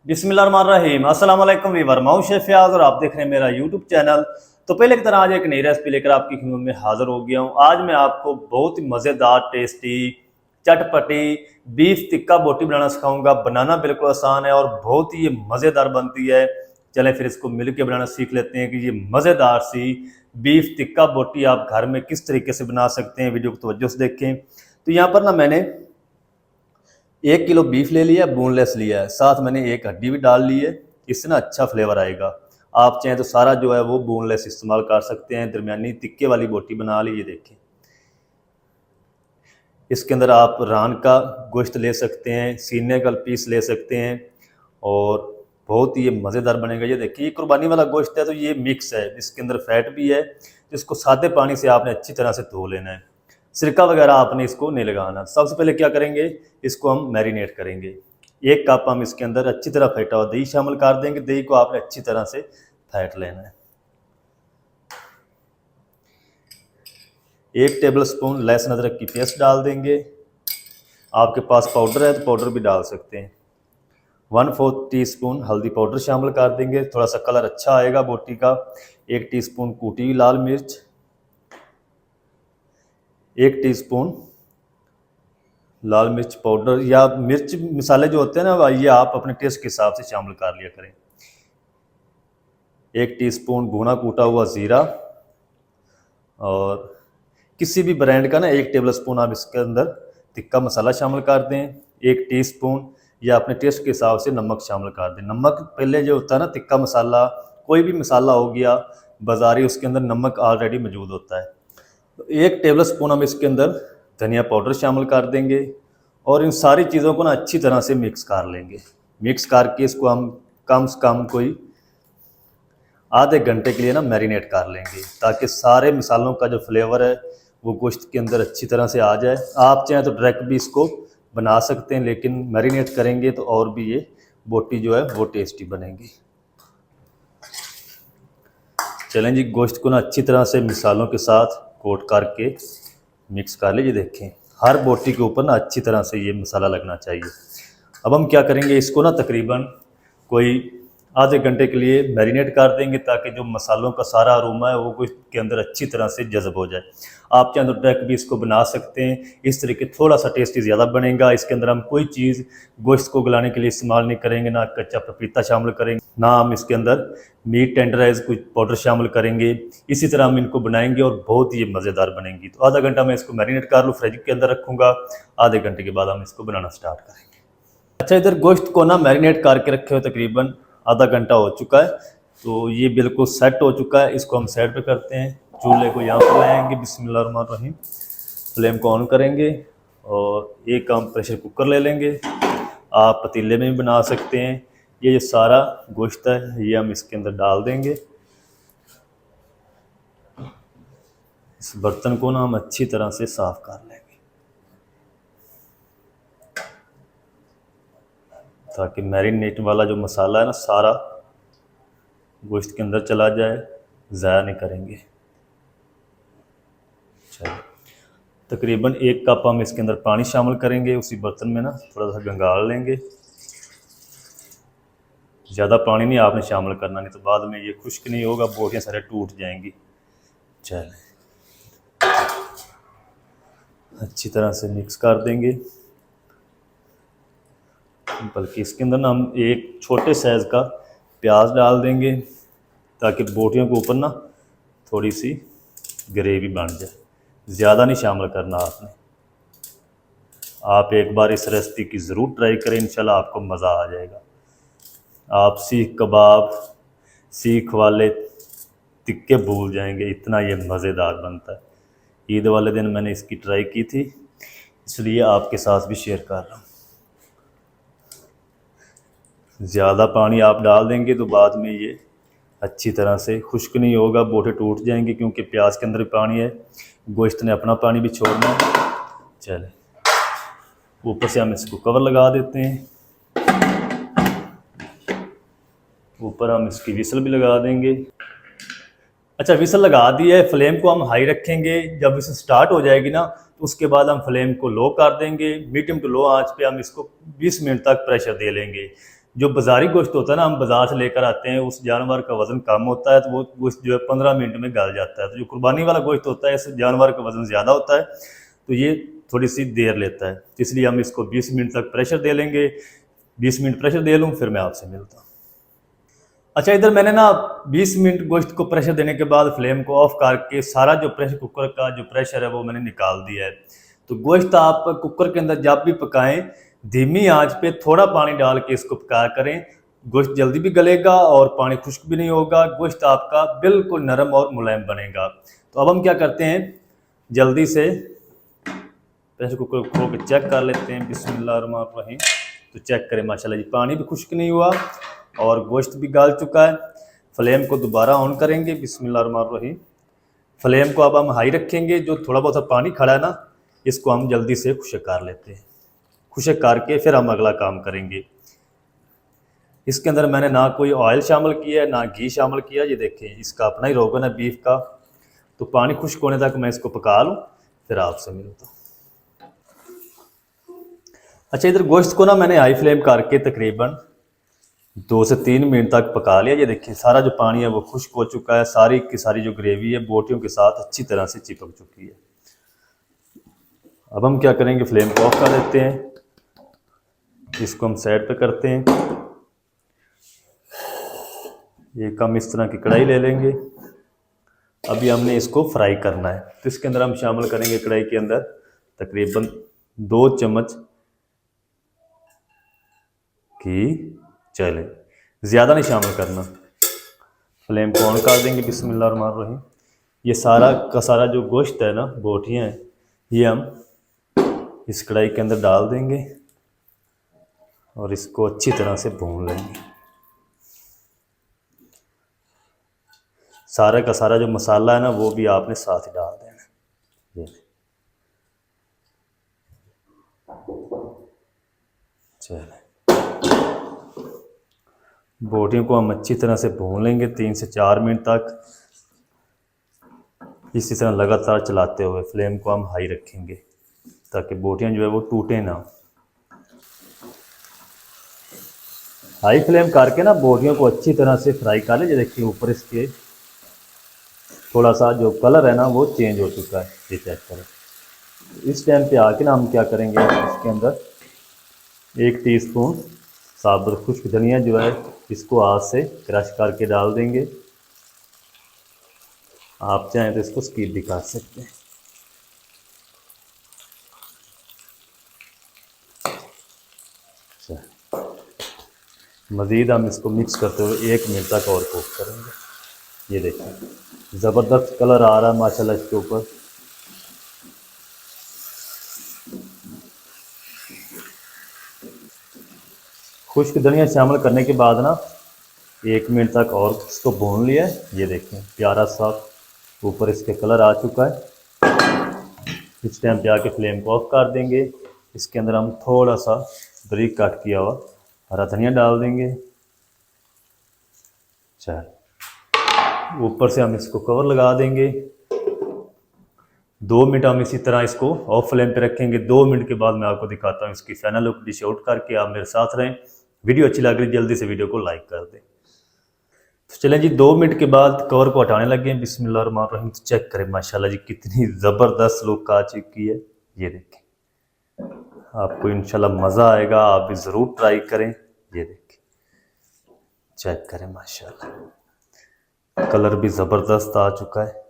बिस्मिल्लाहिर्रहमानिर्रहीम। अस्सलाम वालेकुम वीवर, मैं हूं शेफ फयाज और आप देख रहे हैं मेरा यूट्यूब चैनल। तो पहले की तरह आज एक नई रेसिपी लेकर आपकी खिदमत में हाजिर हो गया हूं। आज मैं आपको बहुत ही मज़ेदार, टेस्टी, चटपटी बीफ टिक्का बोटी बनाना सिखाऊंगा। बनाना बिल्कुल आसान है और बहुत ही ये मज़ेदार बनती है। चलें फिर इसको मिल के बनाना सीख लेते हैं कि ये मज़ेदार सी बीफ टिक्का बोटी आप घर में किस तरीके से बना सकते हैं। वीडियो को तवज्जो से देखें। तो यहाँ पर ना मैंने 1 किलो बीफ ले लिया, बोनलेस लिया है, साथ मैंने एक हड्डी भी डाल ली है। इससे ना अच्छा फ्लेवर आएगा। आप चाहें तो सारा जो है वो बोनलेस इस्तेमाल कर सकते हैं। दरमियानी तिक्के वाली बोटी बना ली, ये देखें। इसके अंदर आप रान का गोश्त ले सकते हैं, सीने का पीस ले सकते हैं और बहुत ही ये मज़ेदार बनेगा। ये देखिए, ये कुर्बानी वाला गोश्त है तो ये मिक्स है, इसके अंदर फैट भी है। इसको सादे पानी से आपने अच्छी तरह से धो लेना है। सिरका वगैरह आपने इसको नहीं लगाना। सबसे पहले क्या करेंगे, इसको हम मैरिनेट करेंगे। 1 कप हम इसके अंदर अच्छी तरह फेंटा हुआ दही शामिल कर देंगे। दही को आपने अच्छी तरह से फेंट लेना है। 1 टेबलस्पून लहसुन अदरक की पेस्ट डाल देंगे। आपके पास पाउडर है तो पाउडर भी डाल सकते हैं। 1/4 टीस्पून हल्दी पाउडर शामिल कर देंगे, थोड़ा सा कलर अच्छा आएगा बोटी का। 1 टीस्पून कूटी हुई लाल मिर्च, 1 टीस्पून लाल मिर्च पाउडर या मिर्च मसाले जो होते हैं ना, ये आप अपने टेस्ट के हिसाब से शामिल कर लिया करें। 1 टीस्पून भुना कूटा हुआ ज़ीरा और किसी भी ब्रांड का ना 1 टेबलस्पून आप इसके अंदर तिक्का मसाला शामिल कर दें। 1 टीस्पून या अपने टेस्ट के हिसाब से नमक शामिल कर दें। नमक पहले जो होता है ना, तिक्का मसाला कोई भी मसाला हो गया बाज़ारी, उसके अंदर नमक ऑलरेडी मौजूद होता है। तो 1 टेबलस्पून हम इसके अंदर धनिया पाउडर शामिल कर देंगे और इन सारी चीज़ों को ना अच्छी तरह से मिक्स कर लेंगे। मिक्स करके इसको हम कम से कम कोई आधे घंटे के लिए ना मैरिनेट कर लेंगे, ताकि सारे मसालों का जो फ्लेवर है वो गोश्त के अंदर अच्छी तरह से आ जाए। आप चाहें तो डायरेक्ट भी इसको बना सकते हैं, लेकिन मैरिनेट करेंगे तो और भी ये बोटी जो है वो टेस्टी बनेगी। चलें जी, गोश्त को ना अच्छी तरह से मसालों के साथ कोट करके मिक्स कर लीजिए। देखें, हर बोटी के ऊपर ना अच्छी तरह से ये मसाला लगना चाहिए। अब हम क्या करेंगे, इसको ना तकरीबन कोई आधे घंटे के लिए मैरिनेट कर देंगे, ताकि जो मसालों का सारा अरोमा है वो गोश्त के अंदर अच्छी तरह से जज़ब हो जाए। आप चाहें तो डायरेक्ट भी इसको बना सकते हैं। इस तरीके थोड़ा सा टेस्टी ज़्यादा बनेगा। इसके अंदर हम कोई चीज़ गोश्त को गलाने के लिए इस्तेमाल नहीं करेंगे, ना कच्चा पपीता शामिल करेंगे, ना हम इसके अंदर मीट टेंडराइज कुछ पाउडर शामिल करेंगे। इसी तरह हम इनको बनाएंगे और बहुत ही मज़ेदार बनेंगी। तो आधा घंटा मैं इसको मैरिनेट कर लूँ, फ्रिज के अंदर रखूँगा। आधे घंटे के बाद हम इसको बनाना स्टार्ट करेंगे। अच्छा, इधर गोश्त को ना मैरिनेट करके रखे हुए तकरीबन आधा घंटा हो चुका है, तो ये बिल्कुल सेट हो चुका है। इसको हम साइड पे करते हैं। चूल्हे को यहाँ पर लाएंगे, बिस्मिल्लाहिर्रहमानिर्रहीम। फ्लेम को ऑन करेंगे और एक हम प्रेशर कुकर ले लेंगे। आप पतीले में भी बना सकते हैं। ये जो सारा गोश्त है ये हम इसके अंदर डाल देंगे। इस बर्तन को ना हम अच्छी तरह से साफ कर लेंगे, ताकि मैरिनेट वाला जो मसाला है ना सारा गोश्त के अंदर चला जाए। ज़ाया नहीं करेंगे। चलिए, तकरीबन 1 कप हम इसके अंदर पानी शामिल करेंगे। उसी बर्तन में ना थोड़ा सा गंगाल लेंगे। ज़्यादा पानी नहीं आपने शामिल करना, नहीं तो बाद में ये खुश्क नहीं होगा, बोटियाँ सारे टूट जाएंगी। चलें, अच्छी तरह से मिक्स कर देंगे। बल्कि इसके अंदर ना हम एक छोटे साइज़ का प्याज डाल देंगे, ताकि बोटियों के ऊपर ना थोड़ी सी ग्रेवी बन जाए। ज़्यादा नहीं शामिल करना आपने। आप एक बार इस रेसिपी की ज़रूर ट्राई करें, इंशाल्लाह आपको मज़ा आ जाएगा। आप सीख कबाब, सीख वाले तिक्के भूल जाएंगे, इतना ये मज़ेदार बनता है। ईद वाले दिन मैंने इसकी ट्राई की थी, इसलिए आपके साथ भी शेयर कर रहा हूँ। ज़्यादा पानी आप डाल देंगे तो बाद में ये अच्छी तरह से खुश्क नहीं होगा, बोटे टूट जाएंगे, क्योंकि प्याज के अंदर भी पानी है, गोश्त ने अपना पानी भी छोड़ना है। चले, ऊपर से हम इसको कवर लगा देते हैं। ऊपर हम इसकी विसल भी लगा देंगे। अच्छा, विसल लगा दी है। फ्लेम को हम हाई रखेंगे। जब विसल स्टार्ट हो जाएगी ना, तो उसके बाद हम फ्लेम को लो कर देंगे। मीडियम टू लो आंच पे हम इसको 20 मिनट तक प्रेशर दे लेंगे। जो बाज़ारी गोश्त होता है ना, हम बाज़ार से लेकर आते हैं, उस जानवर का वज़न कम होता है तो वो गोश्त जो है 15 मिनट में गल जाता है। तो जो कुर्बानी वाला गोश्त होता है, इस जानवर का वज़न ज़्यादा होता है तो ये थोड़ी सी देर लेता है। इसलिए हम इसको 20 मिनट तक प्रेशर दे लेंगे। 20 मिनट प्रेशर दे लूँ, फिर मैं आपसे मिलता हूँ। अच्छा, इधर मैंने ना 20 मिनट गोश्त को प्रेशर देने के बाद फ्लेम को ऑफ करके सारा जो प्रेशर कुकर का जो प्रेशर है वो मैंने निकाल दिया है। तो गोश्त आप कुकर के अंदर जब भी पकाएं, धीमी आंच पे थोड़ा पानी डाल के इसको पकाया करें। गोश्त जल्दी भी गलेगा और पानी खुश्क भी नहीं होगा। गोश्त आपका बिल्कुल नरम और मुलायम बनेगा। तो अब हम क्या करते हैं, जल्दी से प्रेशर कुकर को खोल के चेक कर लेते हैं। बिस्मिल्लाहिर्रहमानिर्रहीम। तो चेक करें, माशाल्लाह जी पानी भी खुश्क नहीं हुआ और गोश्त भी गल चुका है। फ्लेम को दोबारा ऑन करेंगे। बिस्मिल्लाहिर्रहमानिर्रहीम। फ्लेम को अब हम हाई रखेंगे। जो थोड़ा बहुत पानी खड़ा है ना, इसको हम जल्दी से खुश्क कर लेते हैं। खुश्क करके फिर हम अगला काम करेंगे। इसके अंदर मैंने ना कोई ऑयल शामिल किया है, ना घी शामिल किया। ये देखें, इसका अपना ही रोगन है बीफ का। तो पानी खुश्क होने तक मैं इसको पका लूँ, फिर आपसे मिलता हूँ। अच्छा, इधर गोश्त को ना मैंने हाई फ्लेम करके तकरीबन 2 से 3 मिनट तक पका लिया। ये देखिए, सारा जो पानी है वो खुश्क हो चुका है। सारी की सारी जो ग्रेवी है बोटियों के साथ अच्छी तरह से चिपक चुकी है। अब हम क्या करेंगे, फ्लेम को ऑफ कर देते हैं। इसको हम साइड पे करते हैं। एक हम इस तरह की कढ़ाई ले लेंगे। अभी हमने इसको फ्राई करना है। तो इसके अंदर हम शामिल करेंगे, कढ़ाई के अंदर तकरीबन 2 चम्मच घी। चले, ज़्यादा नहीं शामिल करना। फ्लेम को ऑन कर देंगे। बिस्मिल्लाहिर्रहमानिर्रहीम। ये सारा का सारा जो गोश्त है ना, बोटियाँ हैं, ये हम इस कढ़ाई के अंदर डाल देंगे और इसको अच्छी तरह से भून लेंगे। सारे का सारा जो मसाला है ना, वो भी आपने साथ ही डाल देना। ये चले, बोटियों को हम अच्छी तरह से भून लेंगे 3 से 4 मिनट तक। इसी तरह लगातार चलाते हुए फ्लेम को हम हाई रखेंगे ताकि बोटियां जो है वो टूटे ना। हाई फ्लेम करके ना बोटियों को अच्छी तरह से फ्राई कर ले। देखिए, ऊपर इसके थोड़ा सा जो कलर है ना वो चेंज हो चुका है। ये चेक करें। इस टाइम पे आके ना हम क्या करेंगे, इसके अंदर 1 टीस्पून साबुत खुश्क धनिया जो है, इसको हाथ से क्रश करके डाल देंगे। आप चाहें तो इसको स्किप भी कर सकते हैं। मज़ीद हम इसको मिक्स करते हुए 1 मिनट तक और कुक करेंगे। ये देखें, ज़बरदस्त कलर आ रहा है माशाल्लाह इसके ऊपर। खुश्क धनिया शामिल करने के बाद ना 1 मिनट तक और इसको भून लिया। ये देखें, प्यारा सा ऊपर इसके कलर आ चुका है। इस टाइम पे आके फ्लेम को ऑफ कर देंगे। इसके अंदर हम थोड़ा सा बारीक काट किया हुआ हरा धनिया डाल देंगे। चल, ऊपर से हम इसको कवर लगा देंगे। 2 मिनट हम इसी तरह इसको ऑफ फ्लेम पे रखेंगे। 2 मिनट के बाद मैं आपको दिखाता हूँ इसकी फाइनल लुक। डिश आउट करके आप मेरे साथ रहें। वीडियो अच्छी लग रही जल्दी से वीडियो को लाइक कर दें। तो चलें जी, 2 मिनट के बाद कवर को हटाने लगे हैं। बिस्मिल्लाहिर्रहमानिर्रहीम। तो चेक करें, माशाल्लाह जी कितनी ज़बरदस्त लुक आ चुकी है। ये देखें, आपको इंशाल्लाह मज़ा आएगा। आप भी ज़रूर ट्राई करें। ये देखें, चेक करें, माशाल्लाह कलर भी ज़बरदस्त आ चुका है।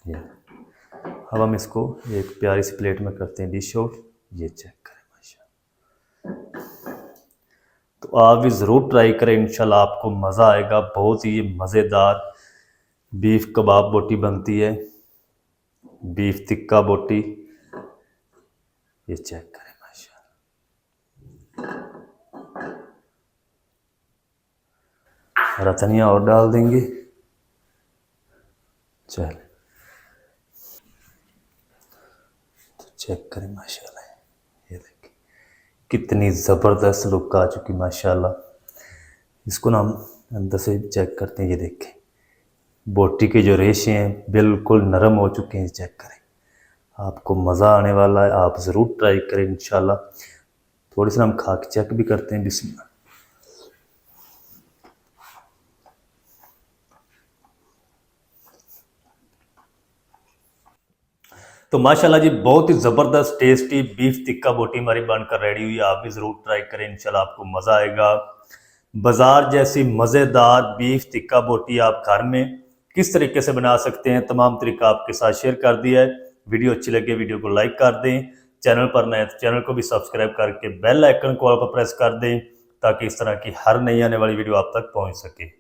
ये अब हम इसको एक प्यारी सी प्लेट में करते हैं डिश आउट। ये चेक करें, माशाल्लाह। तो आप भी ज़रूर ट्राई करें, इंशाल्लाह आपको मज़ा आएगा। बहुत ही मज़ेदार बीफ कबाब बोटी बनती है, बीफ टिक्का बोटी। ये चेक करें, माशाल्लाह। हरा धनिया और डाल देंगे। चल, तो चेक करें, माशाल्लाह। ये देखिए कितनी ज़बरदस्त लुक आ चुकी, माशाल्लाह। इसको ना हम अंदर से चेक करते हैं। ये देखें, बोटी के जो रेशे हैं बिल्कुल नरम हो चुके हैं। चेक करें, आपको मज़ा आने वाला है। आप ज़रूर ट्राई करें इंशाल्लाह। थोड़ी सी हम खा के चेक भी करते हैं। बिस्मिल्लाह। तो माशाल्लाह जी बहुत ही ज़बरदस्त टेस्टी बीफ टिक्का बोटी हमारी बनकर रेडी हुई है। आप भी ज़रूर ट्राई करें, इंशाल्लाह आपको मज़ा आएगा। बाज़ार जैसी मज़ेदार बीफ टिक्का बोटी आप घर में किस तरीके से बना सकते हैं, तमाम तरीका आपके साथ शेयर कर दिया है। वीडियो अच्छी लगे वीडियो को लाइक कर दें, चैनल पर नए तो चैनल को भी सब्सक्राइब करके बेल आइकन को ऑल पर प्रेस कर दें, ताकि इस तरह की हर नई आने वाली वीडियो आप तक पहुँच सके।